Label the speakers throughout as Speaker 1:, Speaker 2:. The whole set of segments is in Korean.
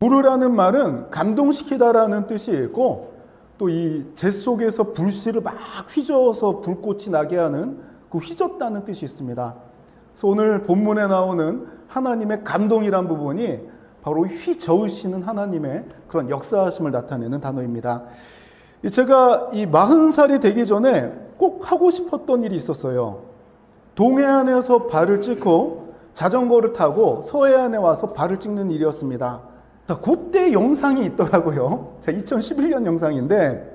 Speaker 1: 부르라는 말은 감동시키다라는 뜻이 있고, 또 이 재 속에서 불씨를 막 휘저어서 불꽃이 나게 하는 그 휘젓다는 뜻이 있습니다. 그래서 오늘 본문에 나오는 하나님의 감동이란 부분이 바로 휘저으시는 하나님의 그런 역사하심을 나타내는 단어입니다. 제가 이 40살이 되기 전에 꼭 하고 싶었던 일이 있었어요. 동해안에서 발을 찍고 자전거를 타고 서해안에 와서 발을 찍는 일이었습니다. 그때 영상이 있더라고요. 2011년 영상인데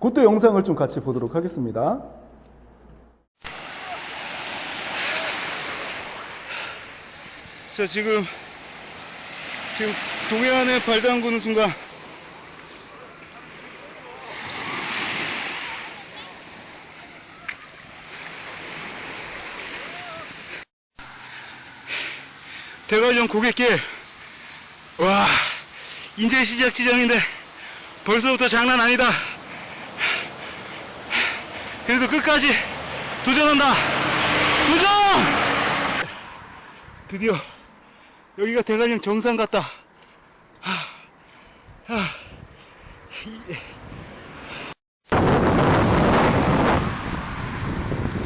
Speaker 1: 그때 영상을 좀 같이 보도록 하겠습니다.
Speaker 2: 자, 지금 동해안에 발 담그는 순간 대관령 고갯길, 와, 이제 시작 지점인데 벌써부터 장난 아니다. 그래도 끝까지 도전한다. 도전! 드디어 여기가 대관령 정상 같다.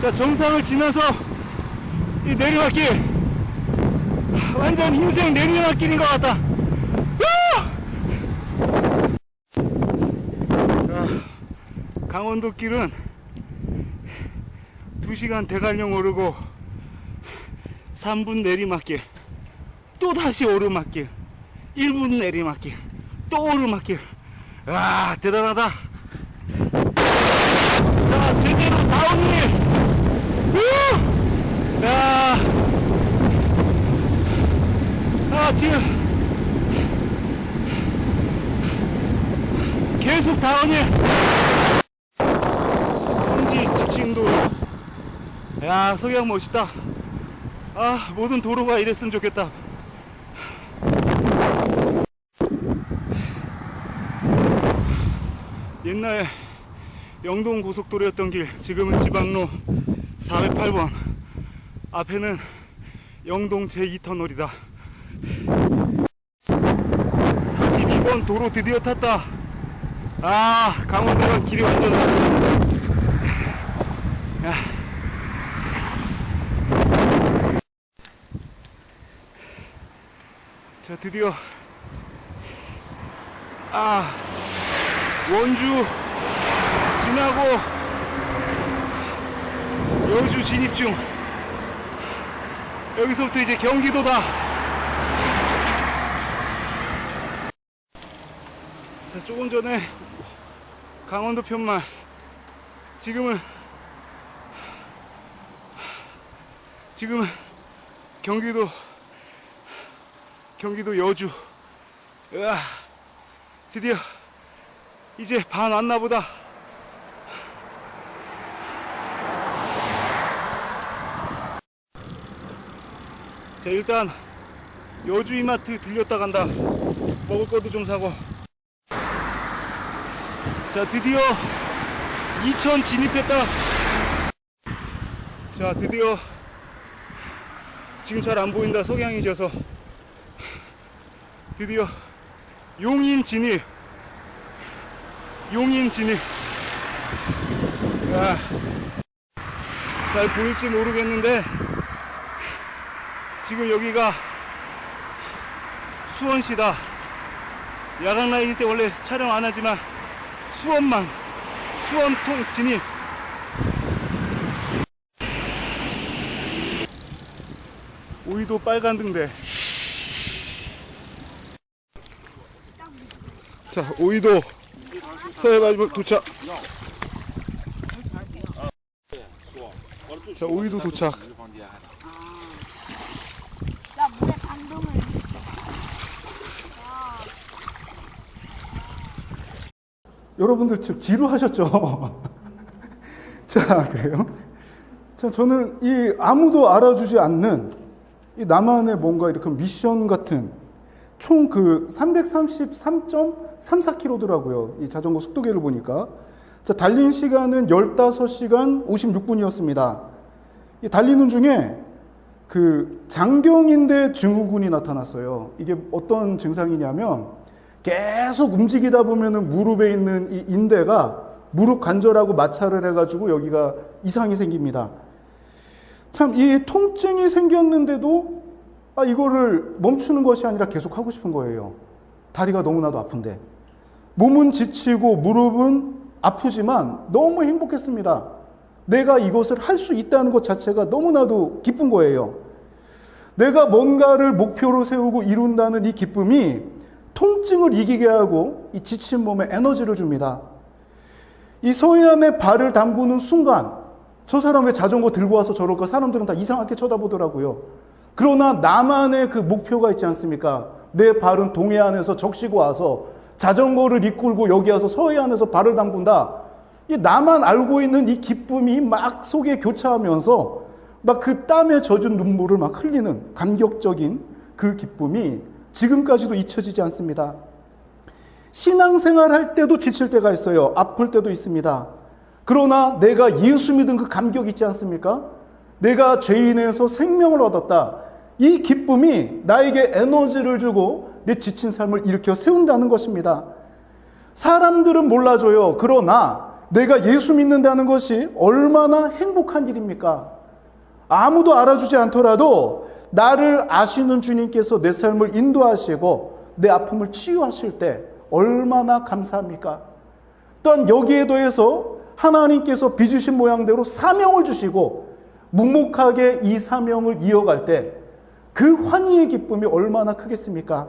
Speaker 2: 자, 정상을 지나서 이 내리막길, 완전 인생 내리막길인 것 같다. 강원도 길은 2시간 대관령 오르고 3분 내리막길, 또 다시 오르막길, 1분 내리막길, 또 오르막길. 와, 대단하다. 자, 제대로 다운힐. 야, 지금 계속 다운힐. 현지 직진도로. 야, 석양 멋있다. 모든 도로가 이랬으면 좋겠다. 옛날 영동 고속도로였던 길, 지금은 지방로 408번. 앞에는 영동 제2터널이다. 42번 도로 드디어 탔다. 강원도는 길이 완전 야. 자, 드디어 원주 지나고 여주 진입 중. 여기서부터 이제 경기도다. 자, 조금 전에 강원도 편만, 지금은 경기도 여주. 드디어 이제 반 왔나 보다. 자, 일단 여주 이마트 들렸다 간다. 먹을 것도 좀 사고. 자, 드디어 이천 진입했다. 자, 드디어 지금 잘 안 보인다. 석양이 져서. 드디어 용인 진입. 잘 보일지 모르겠는데 지금 여기가 수원시다. 야간 라이브 때 원래 촬영 안 하지만 수원통 진입. 오이도 빨간 등대. 자, 오이도 서해 마지막 도착. 자, 오이도 도착.
Speaker 3: 나 물에 반동을.
Speaker 1: 여러분들 지금 지루하셨죠? 자, 그래요? 자, 저는 이 아무도 알아주지 않는 이 나만의 뭔가 이렇게 미션 같은, 총 333.34km더라고요. 이 자전거 속도계를 보니까. 자, 달린 시간은 15시간 56분이었습니다. 이 달리는 중에 그 장경인대 증후군이 나타났어요. 이게 어떤 증상이냐면 계속 움직이다 보면은 무릎에 있는 이 인대가 무릎 관절하고 마찰을 해가지고 여기가 이상이 생깁니다. 참 이 통증이 생겼는데도 이거를 멈추는 것이 아니라 계속 하고 싶은 거예요. 다리가 너무나도 아픈데. 몸은 지치고 무릎은 아프지만 너무 행복했습니다. 내가 이것을 할 수 있다는 것 자체가 너무나도 기쁜 거예요. 내가 뭔가를 목표로 세우고 이룬다는 이 기쁨이 통증을 이기게 하고 이 지친 몸에 에너지를 줍니다. 이 서해안에 발을 담그는 순간 저 사람 왜 자전거 들고 와서 저럴까? 사람들은 다 이상하게 쳐다보더라고요. 그러나 나만의 그 목표가 있지 않습니까? 내 발은 동해안에서 적시고 와서 자전거를 이끌고 여기 와서 서해안에서 발을 담근다. 이 나만 알고 있는 이 기쁨이 막 속에 교차하면서 막 그 땀에 젖은 눈물을 막 흘리는 감격적인 그 기쁨이 지금까지도 잊혀지지 않습니다. 신앙생활 할 때도 지칠 때가 있어요. 아플 때도 있습니다. 그러나 내가 예수 믿은 그 감격 있지 않습니까? 내가 죄인에서 생명을 얻었다. 이 기쁨이 나에게 에너지를 주고 내 지친 삶을 일으켜 세운다는 것입니다. 사람들은 몰라줘요. 그러나 내가 예수 믿는다는 것이 얼마나 행복한 일입니까? 아무도 알아주지 않더라도 나를 아시는 주님께서 내 삶을 인도하시고 내 아픔을 치유하실 때 얼마나 감사합니까? 또한 여기에 더해서 하나님께서 빚으신 모양대로 사명을 주시고 묵묵하게 이 사명을 이어갈 때 그 환희의 기쁨이 얼마나 크겠습니까?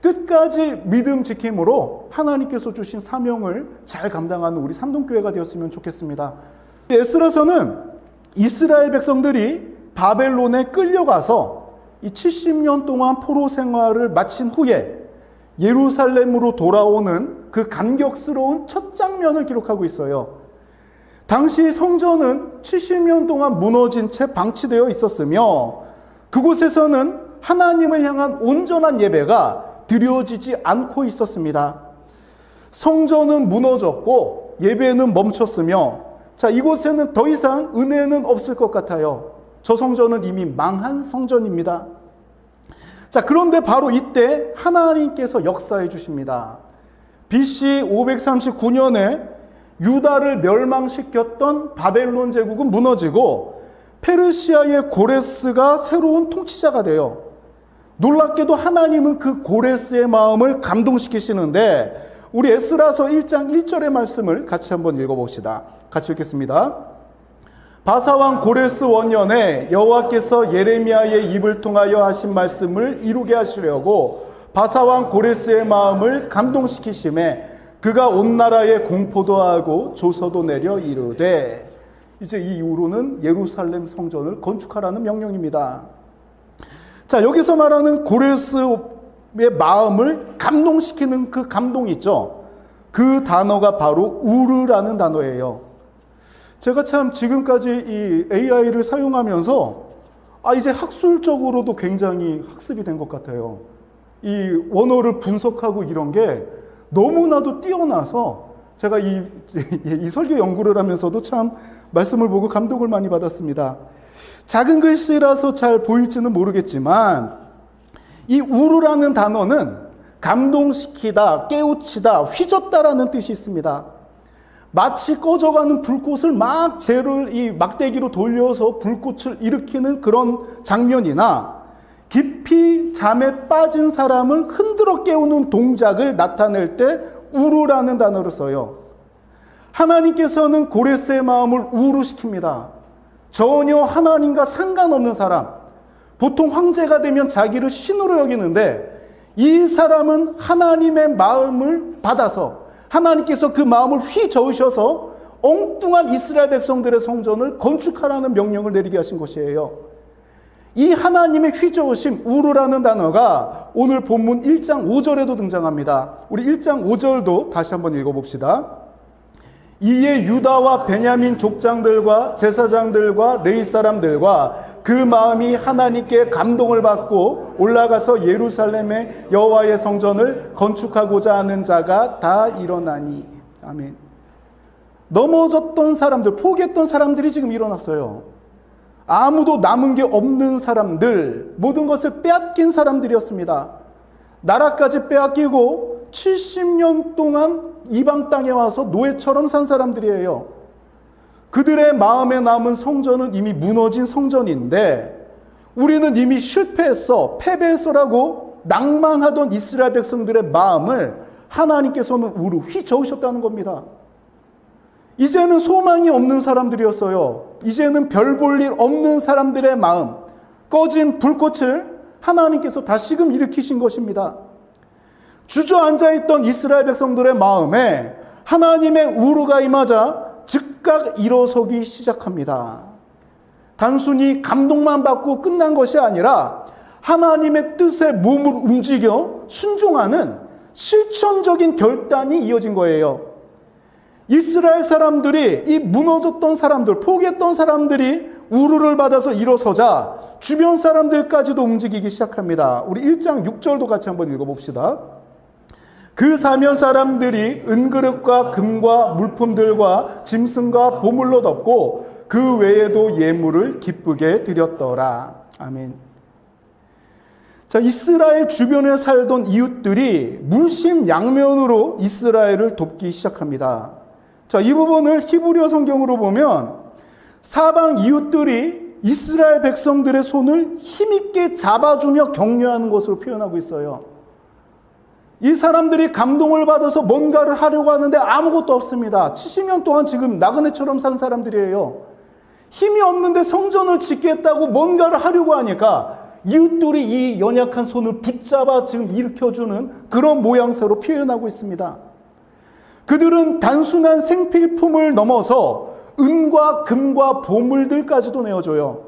Speaker 1: 끝까지 믿음 지킴으로 하나님께서 주신 사명을 잘 감당하는 우리 삼동교회가 되었으면 좋겠습니다. 에스라서는 이스라엘 백성들이 바벨론에 끌려가서 이 70년 동안 포로 생활을 마친 후에 예루살렘으로 돌아오는 그 감격스러운 첫 장면을 기록하고 있어요. 당시 성전은 70년 동안 무너진 채 방치되어 있었으며 그곳에서는 하나님을 향한 온전한 예배가 드려지지 않고 있었습니다. 성전은 무너졌고 예배는 멈췄으며 자, 이곳에는 더 이상 은혜는 없을 것 같아요. 저 성전은 이미 망한 성전입니다. 자, 그런데 바로 이때 하나님께서 역사해 주십니다. BC 539년에 유다를 멸망시켰던 바벨론 제국은 무너지고 페르시아의 고레스가 새로운 통치자가 돼요. 놀랍게도 하나님은 그 고레스의 마음을 감동시키시는데 우리 에스라서 1장 1절의 말씀을 같이 한번 읽어봅시다. 같이 읽겠습니다. 바사왕 고레스 원년에 여호와께서 예레미야의 입을 통하여 하신 말씀을 이루게 하시려고 바사왕 고레스의 마음을 감동시키심에 그가 온 나라에 공포도 하고 조서도 내려 이르되 이제 이 이후로는 예루살렘 성전을 건축하라는 명령입니다. 자, 여기서 말하는 고레스의 마음을 감동시키는 그 감동이 있죠. 그 단어가 바로 우르라는 단어예요. 제가 참 지금까지 이 AI를 사용하면서 이제 학술적으로도 굉장히 학습이 된 것 같아요. 이 원어를 분석하고 이런 게 너무나도 뛰어나서 제가 이 설교 연구를 하면서도 참 말씀을 보고 감동을 많이 받았습니다. 작은 글씨라서 잘 보일지는 모르겠지만 이 우르라는 단어는 감동시키다, 깨우치다, 휘젓다라는 뜻이 있습니다. 마치 꺼져가는 불꽃을 막 재를 이 막대기로 돌려서 불꽃을 일으키는 그런 장면이나 깊이 잠에 빠진 사람을 흔들어 깨우는 동작을 나타낼 때 우르라는 단어를 써요. 하나님께서는 고레스의 마음을 우르시킵니다. 전혀 하나님과 상관없는 사람, 보통 황제가 되면 자기를 신으로 여기는데 이 사람은 하나님의 마음을 받아서 하나님께서 그 마음을 휘저으셔서 엉뚱한 이스라엘 백성들의 성전을 건축하라는 명령을 내리게 하신 것이에요. 이 하나님의 휘저으심, 우르라는 단어가 오늘 본문 1장 5절에도 등장합니다. 우리 1장 5절도 다시 한번 읽어봅시다. 이에 유다와 베냐민 족장들과 제사장들과 레위 사람들과 그 마음이 하나님께 감동을 받고 올라가서 예루살렘의 여호와의 성전을 건축하고자 하는 자가 다 일어나니. 아멘. 넘어졌던 사람들, 포기했던 사람들이 지금 일어났어요. 아무도 남은 게 없는 사람들, 모든 것을 빼앗긴 사람들이었습니다. 나라까지 빼앗기고 70년 동안 이방 땅에 와서 노예처럼 산 사람들이에요. 그들의 마음에 남은 성전은 이미 무너진 성전인데 우리는 이미 실패했어, 패배했어라고 낭만하던 이스라엘 백성들의 마음을 하나님께서는 우루 휘저으셨다는 겁니다. 이제는 소망이 없는 사람들이었어요. 이제는 별 볼 일 없는 사람들의 마음, 꺼진 불꽃을 하나님께서 다시금 일으키신 것입니다. 주저앉아 있던 이스라엘 백성들의 마음에 하나님의 우루가 임하자 즉각 일어서기 시작합니다. 단순히 감동만 받고 끝난 것이 아니라 하나님의 뜻에 몸을 움직여 순종하는 실천적인 결단이 이어진 거예요. 이스라엘 사람들이, 이 무너졌던 사람들, 포기했던 사람들이 우루를 받아서 일어서자 주변 사람들까지도 움직이기 시작합니다. 우리 1장 6절도 같이 한번 읽어봅시다. 그 사면 사람들이 은그릇과 금과 물품들과 짐승과 보물로 덮고 그 외에도 예물을 기쁘게 드렸더라. 아멘. 자, 이스라엘 주변에 살던 이웃들이 물심양면으로 이스라엘을 돕기 시작합니다. 자, 이 부분을 히브리어 성경으로 보면 사방 이웃들이 이스라엘 백성들의 손을 힘있게 잡아주며 격려하는 것으로 표현하고 있어요. 이 사람들이 감동을 받아서 뭔가를 하려고 하는데 아무것도 없습니다. 70년 동안 지금 나그네처럼 산 사람들이에요. 힘이 없는데 성전을 짓겠다고 뭔가를 하려고 하니까 이웃들이 이 연약한 손을 붙잡아 지금 일으켜주는 그런 모양새로 표현하고 있습니다. 그들은 단순한 생필품을 넘어서 은과 금과 보물들까지도 내어줘요.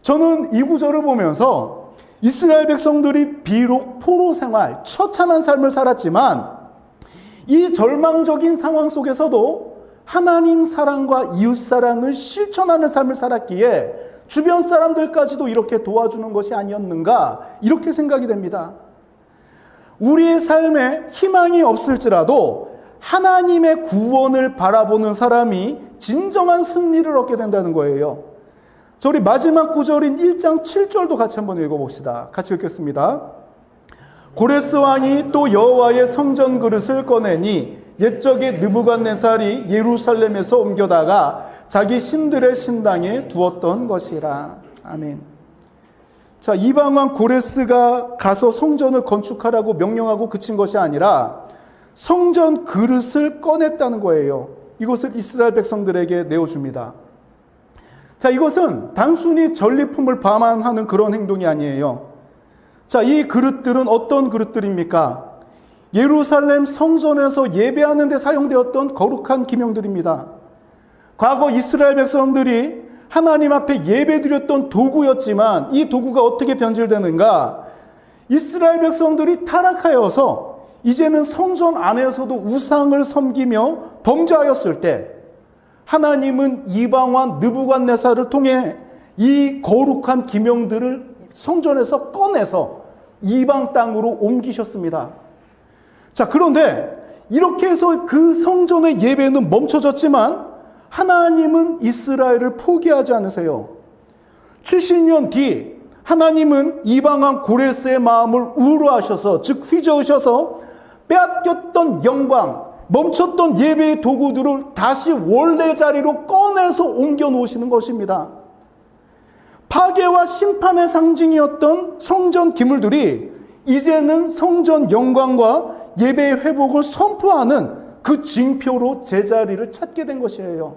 Speaker 1: 저는 이 구절을 보면서 이스라엘 백성들이 비록 포로 생활, 처참한 삶을 살았지만 이 절망적인 상황 속에서도 하나님 사랑과 이웃 사랑을 실천하는 삶을 살았기에 주변 사람들까지도 이렇게 도와주는 것이 아니었는가, 이렇게 생각이 됩니다. 우리의 삶에 희망이 없을지라도 하나님의 구원을 바라보는 사람이 진정한 승리를 얻게 된다는 거예요. 자, 우리 마지막 구절인 1장 7절도 같이 한번 읽어봅시다. 같이 읽겠습니다. 고레스 왕이 또 여호와의 성전 그릇을 꺼내니 옛적에 느부갓네살이 예루살렘에서 옮겨다가 자기 신들의 신당에 두었던 것이라. 아멘. 자, 이방 왕 고레스가 가서 성전을 건축하라고 명령하고 그친 것이 아니라 성전 그릇을 꺼냈다는 거예요. 이것을 이스라엘 백성들에게 내어줍니다. 자, 이것은 단순히 전리품을 반환하는 그런 행동이 아니에요. 자, 이 그릇들은 어떤 그릇들입니까? 예루살렘 성전에서 예배하는 데 사용되었던 거룩한 기명들입니다. 과거 이스라엘 백성들이 하나님 앞에 예배드렸던 도구였지만 이 도구가 어떻게 변질되는가? 이스라엘 백성들이 타락하여서 이제는 성전 안에서도 우상을 섬기며 범죄하였을 때 하나님은 이방왕 느부갓네살을 통해 이 거룩한 기명들을 성전에서 꺼내서 이방 땅으로 옮기셨습니다. 자, 그런데 이렇게 해서 그 성전의 예배는 멈춰졌지만 하나님은 이스라엘을 포기하지 않으세요. 70년 뒤 하나님은 이방왕 고레스의 마음을 우러하셔서, 즉 휘저으셔서 빼앗겼던 영광, 멈췄던 예배의 도구들을 다시 원래 자리로 꺼내서 옮겨 놓으시는 것입니다. 파괴와 심판의 상징이었던 성전 기물들이 이제는 성전 영광과 예배의 회복을 선포하는 그 징표로 제자리를 찾게 된 것이에요.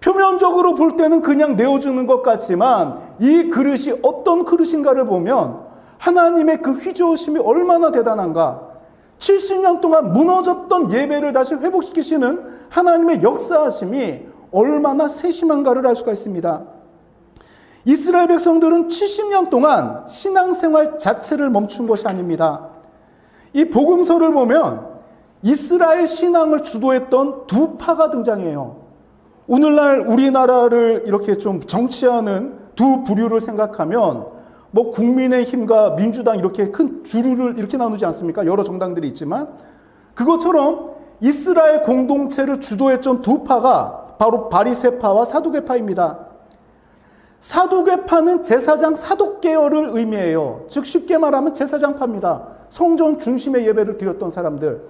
Speaker 1: 표면적으로 볼 때는 그냥 내어주는 것 같지만 이 그릇이 어떤 그릇인가를 보면 하나님의 그 휘저으심이 얼마나 대단한가. 70년 동안 무너졌던 예배를 다시 회복시키시는 하나님의 역사하심이 얼마나 세심한가를 알 수가 있습니다. 이스라엘 백성들은 70년 동안 신앙생활 자체를 멈춘 것이 아닙니다. 이 복음서를 보면 이스라엘 신앙을 주도했던 두 파가 등장해요. 오늘날 우리나라를 이렇게 좀 정치하는 두 부류를 생각하면 뭐 국민의힘과 민주당 이렇게 큰 주류를 이렇게 나누지 않습니까? 여러 정당들이 있지만 그것처럼 이스라엘 공동체를 주도했던 두 파가 바로 바리새파와 사두개파입니다. 사두개파는 제사장 사독계열을 의미해요. 즉 쉽게 말하면 제사장파입니다. 성전 중심의 예배를 드렸던 사람들.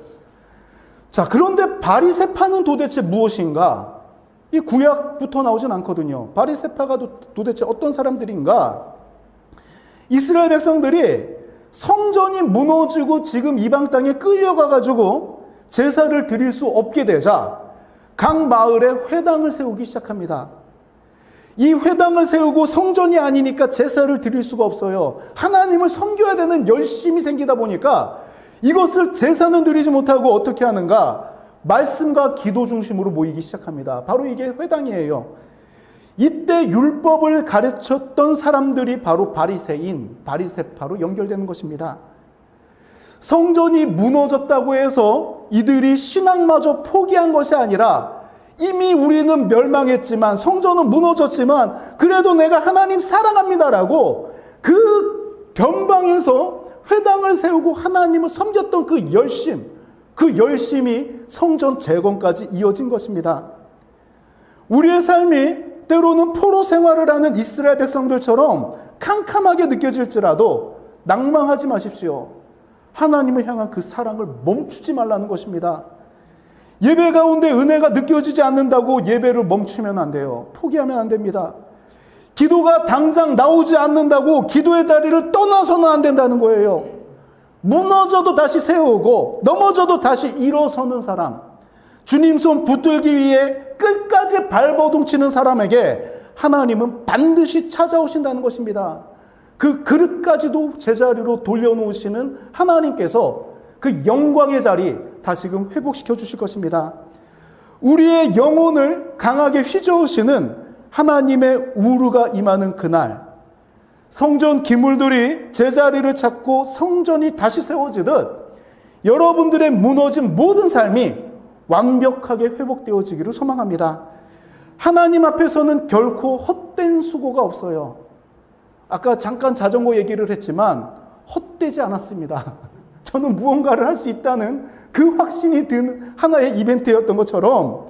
Speaker 1: 자, 그런데 바리새파는 도대체 무엇인가? 이 구약부터 나오진 않거든요. 바리새파가 도대체 어떤 사람들인가? 이스라엘 백성들이 성전이 무너지고 지금 이방 땅에 끌려가가지고 제사를 드릴 수 없게 되자 각 마을에 회당을 세우기 시작합니다. 이 회당을 세우고 성전이 아니니까 제사를 드릴 수가 없어요. 하나님을 섬겨야 되는 열심이 생기다 보니까 이것을 제사는 드리지 못하고 어떻게 하는가? 말씀과 기도 중심으로 모이기 시작합니다. 바로 이게 회당이에요. 이때 율법을 가르쳤던 사람들이 바로 바리새인, 바리새파로 연결되는 것입니다. 성전이 무너졌다고 해서 이들이 신앙마저 포기한 것이 아니라 이미 우리는 멸망했지만 성전은 무너졌지만 그래도 내가 하나님 사랑합니다라고 그 변방에서 회당을 세우고 하나님을 섬겼던 그 열심이 성전 재건까지 이어진 것입니다. 우리의 삶이 때로는 포로 생활을 하는 이스라엘 백성들처럼 캄캄하게 느껴질지라도 낭망하지 마십시오. 하나님을 향한 그 사랑을 멈추지 말라는 것입니다. 예배 가운데 은혜가 느껴지지 않는다고 예배를 멈추면 안 돼요. 포기하면 안 됩니다. 기도가 당장 나오지 않는다고 기도의 자리를 떠나서는 안 된다는 거예요. 무너져도 다시 세우고 넘어져도 다시 일어서는 사람, 주님 손 붙들기 위해 끝까지 발버둥치는 사람에게 하나님은 반드시 찾아오신다는 것입니다. 그 그릇까지도 제자리로 돌려놓으시는 하나님께서 그 영광의 자리 다시금 회복시켜 주실 것입니다. 우리의 영혼을 강하게 휘저으시는 하나님의 우르가 임하는 그날, 성전 기물들이 제자리를 찾고 성전이 다시 세워지듯 여러분들의 무너진 모든 삶이 완벽하게 회복되어지기를 소망합니다. 하나님 앞에서는 결코 헛된 수고가 없어요. 아까 잠깐 자전거 얘기를 했지만 헛되지 않았습니다. 저는 무언가를 할 수 있다는 그 확신이 든 하나의 이벤트였던 것처럼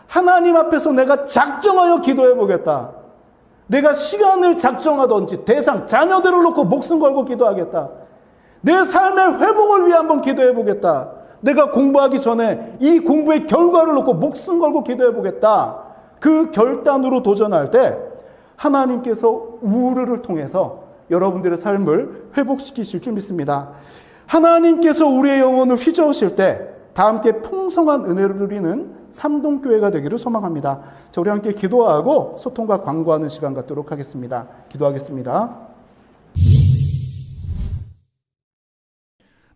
Speaker 1: 하나님 앞에서 내가 작정하여 기도해 보겠다. 내가 시간을 작정하든지 대상, 자녀들을 놓고 목숨 걸고 기도하겠다. 내 삶의 회복을 위해 한번 기도해 보겠다. 내가 공부하기 전에 이 공부의 결과를 놓고 목숨 걸고 기도해 보겠다. 그 결단으로 도전할 때 하나님께서 우르를 통해서 여러분들의 삶을 회복시키실 줄 믿습니다. 하나님께서 우리의 영혼을 휘저으실 때 다 함께 풍성한 은혜를 누리는 삼동교회가 되기를 소망합니다. 자, 우리 함께 기도하고 소통과 광고하는 시간 갖도록 하겠습니다. 기도하겠습니다.